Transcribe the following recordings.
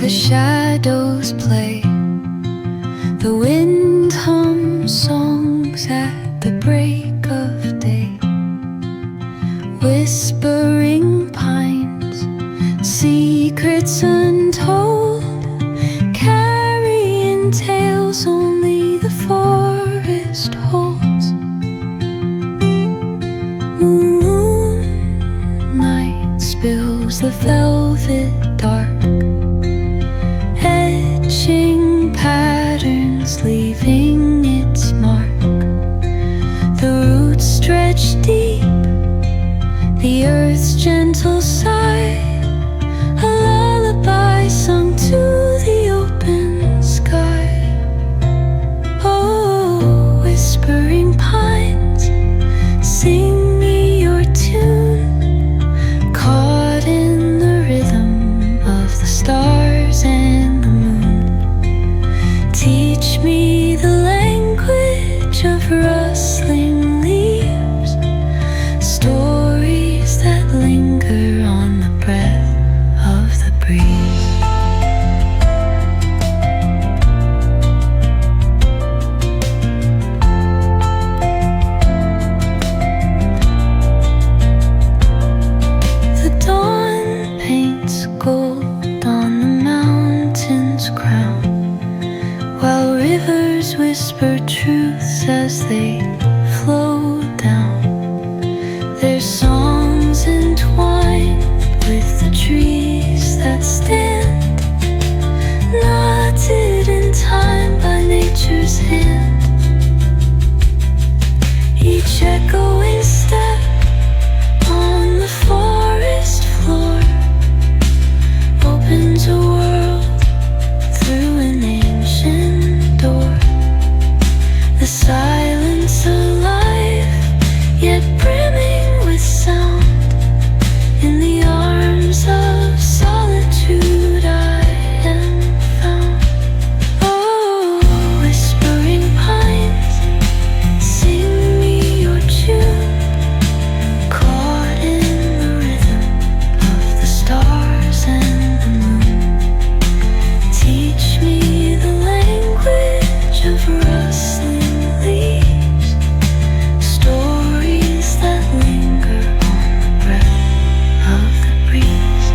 the shadows play. The wind hums songs at the break of day. Whispering pines, secrets untold, carrying tales only the forest holds. Moonlight spills the velvet dark, etching patterns, leaving its mark. The roots stretch deep, the earth's gentle sigh, a lullaby sung to the open sky. Oh, whispering pines, sing me your tune, caught in the rhythm of the stars and the moon. Teach me the language of rustling leaves, stories that linger on the breath of the breeze. The dawn paints gold on the mountain's crown, while rivers whisper truths as they flow down. Their songs entwined with the trees that stand, knotted in time by nature's hand. Each echoing step on the forest floor opens a world through an ancient door. The silence alive, yet brimming with sound. In the arms of solitude I am found. Oh, whispering pines, sing me your tune, caught in the rhythm of the stars and the moon. Teach me the language of rustling leaves, stories that linger on the breath of the breeze.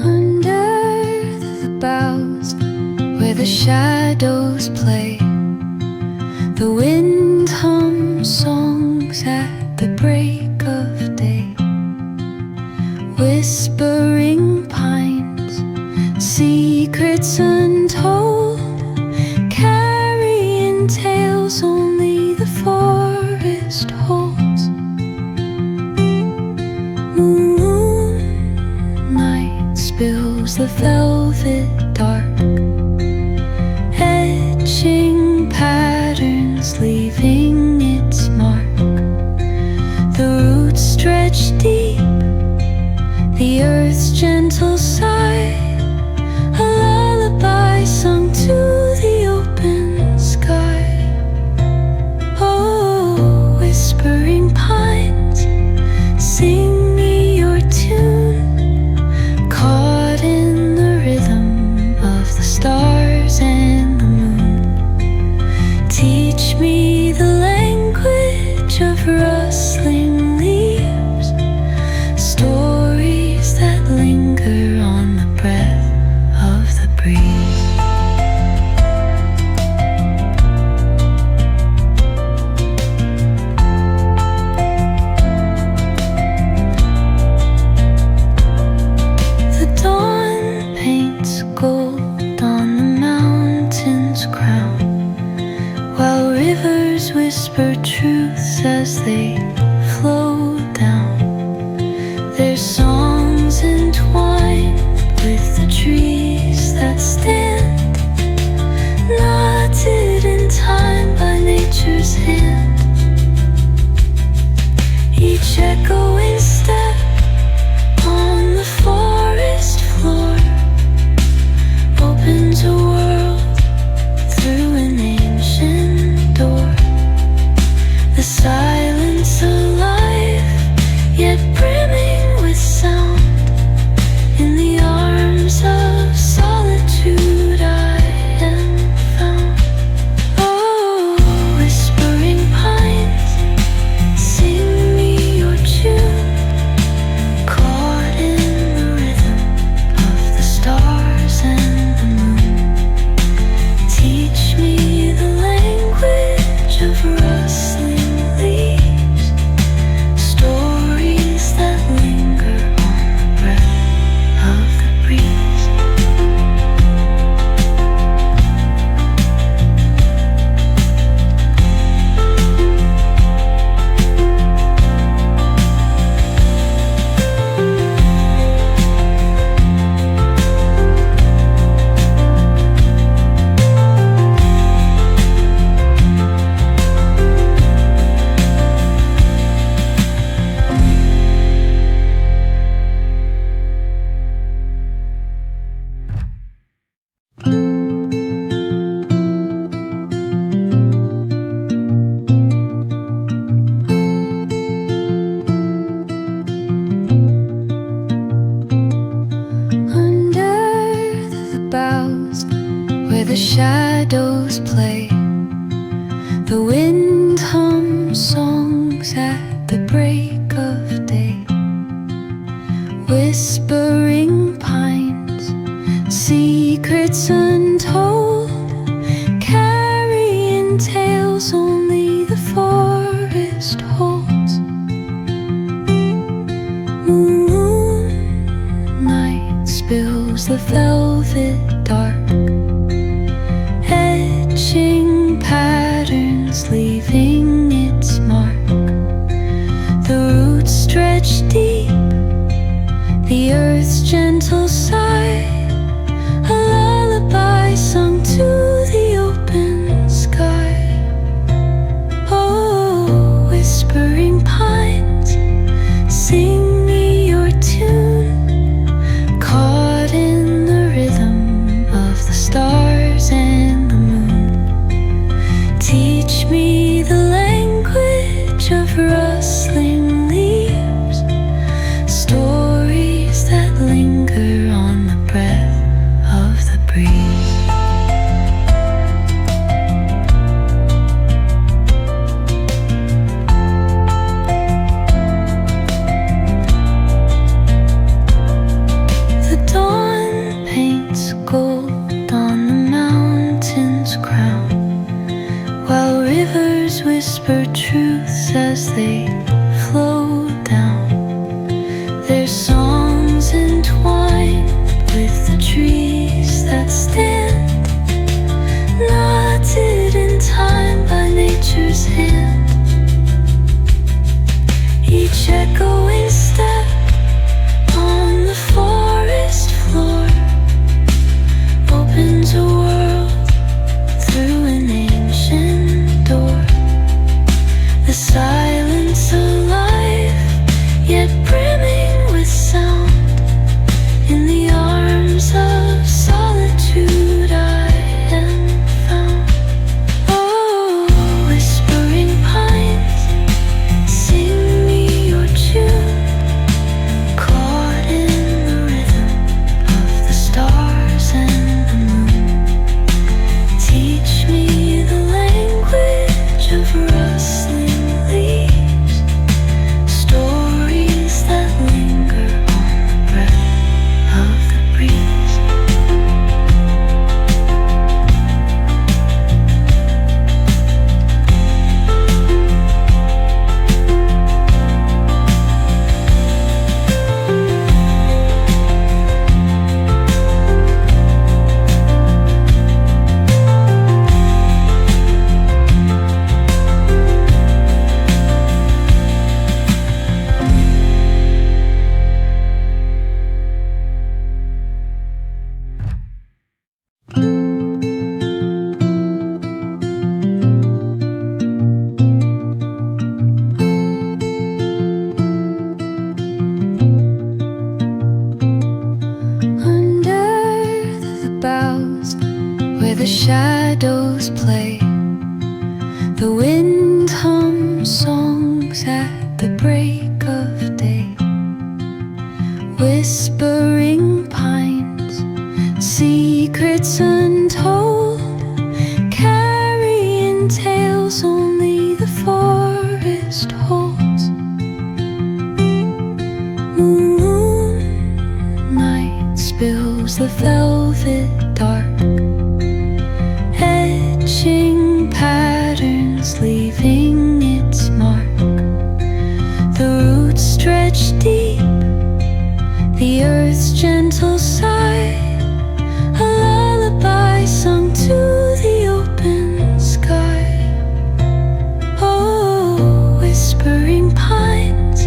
Under the boughs where the shadows play, the wind hums songs at the break of day. Whispering pines, secrets untold, carrying tales only the forest holds. Moonlight spills the velvet dark, etching patterns, leaving its mark. The roots stretch deep, the earth's gentle sigh, a lullaby sung to the open sky. Oh, whispering pines, sing me your tune, caught in the rhythm of the stars and the moon. Teach me the language of rustling leaves, stories that linger on the breath of the breeze. The dawn paints gold on the mountain. truths as they flow down. Their songs entwined with the trees that stand, knotted in time by nature's hand. Each echoing step on the forest floor opens a world through an ancient door. The silence alive, yet brimming with sound. In the arms of solitude I am found. Oh, whispering pines, sing me your tune, caught in the rhythm of the stars and the moon. Teach me the language of rustling leaves, stories that linger on the breath of the breeze. Under the boughs where the shadows play, the wind hums songs at the break of day. Whispering pines, secrets untold, carrying tales only the forest holds. Moonlight spills the velvet dark, etching patterns, leaving its mark. The roots stretch deep, the earth's gentle sigh, a lullaby sung to the open sky. Oh, whispering pines, sing me your tune, caught in the rhythm of the stars and the moon. Teach me the language of rustling leaves, stories that linger on the breath of the breeze. The dawn paints gold on the mountain's crown, while rivers whisper truths as they flow down. Their songs entwined with the trees that stand, knotted in time by nature's hand. Each echoing step on the forest floor opens a world through an ancient door. The silence of the shadows play. The wind hums songs at the break of day. Whispering pines, secrets untold, carrying tales only the forest holds. Moonlight spills the velvet dark, etching patterns, leaving its mark. The roots stretch deep, the earth's gentle sigh, a lullaby sung to the open sky. Oh, whispering pines,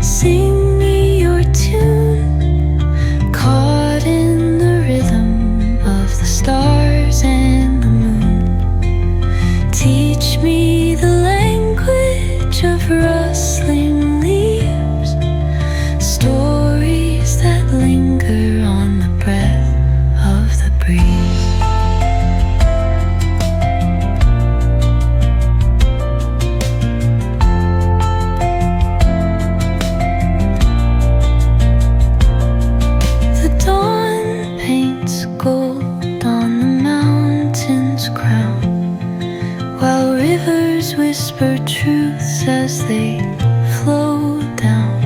sing me your tune, caught in the rhythm of the stars and the moon. Teach me the language of rustling leaves, stories that linger on the breath of the breeze. The dawn paints gold on the mountain's crown, while rivers whisper truths as they flow down.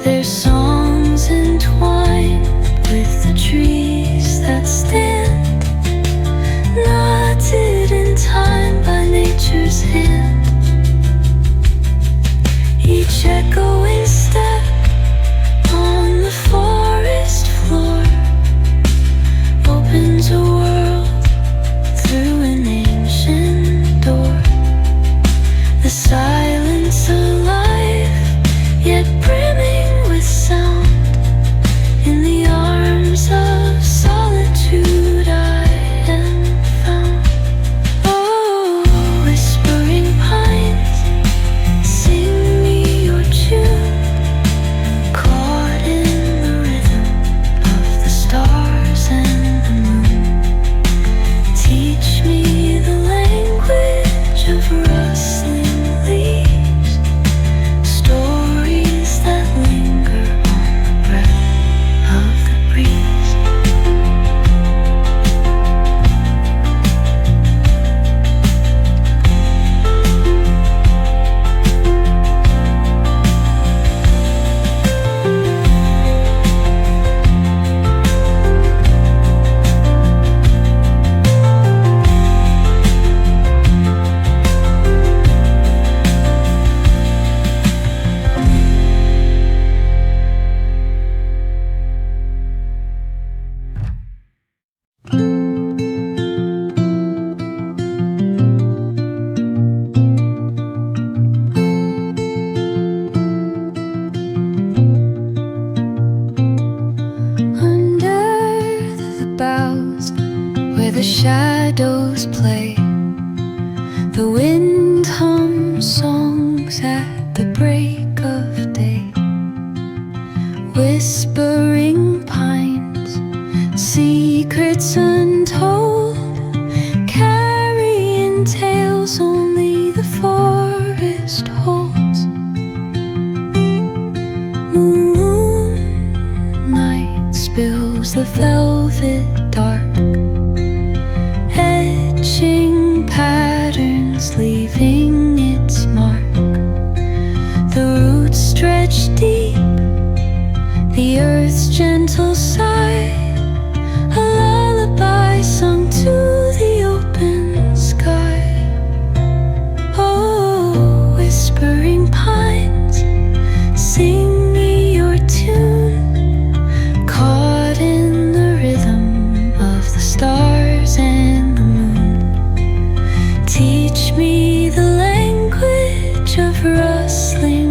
Their songs entwined with the trees that stand, knotted in time by nature's hand. Each echoing step on the forest floor opens a world through an ancient door. The silence alive, yet brimming with sound. In the arms of solitude I am found. Oh, whispering pines, sing me your tune, caught in the rhythm of the stars and the moon. Teach me the language of rustling leaves, stories that linger on the breath of the breeze. Under the boughs where the shadows play, the wind hums songs at the break of day. Whispering pines, secrets untold, carrying tales only the forest holds. Moonlight spills the velvet dark, etching patterns, leaving its mark. The roots stretch deep, the earth's gentle sigh, a lullaby sung to the open sky. Oh, whispering pines, sing me your tune, caught in the rhythm of the stars and the moon. Teach me the language of rustling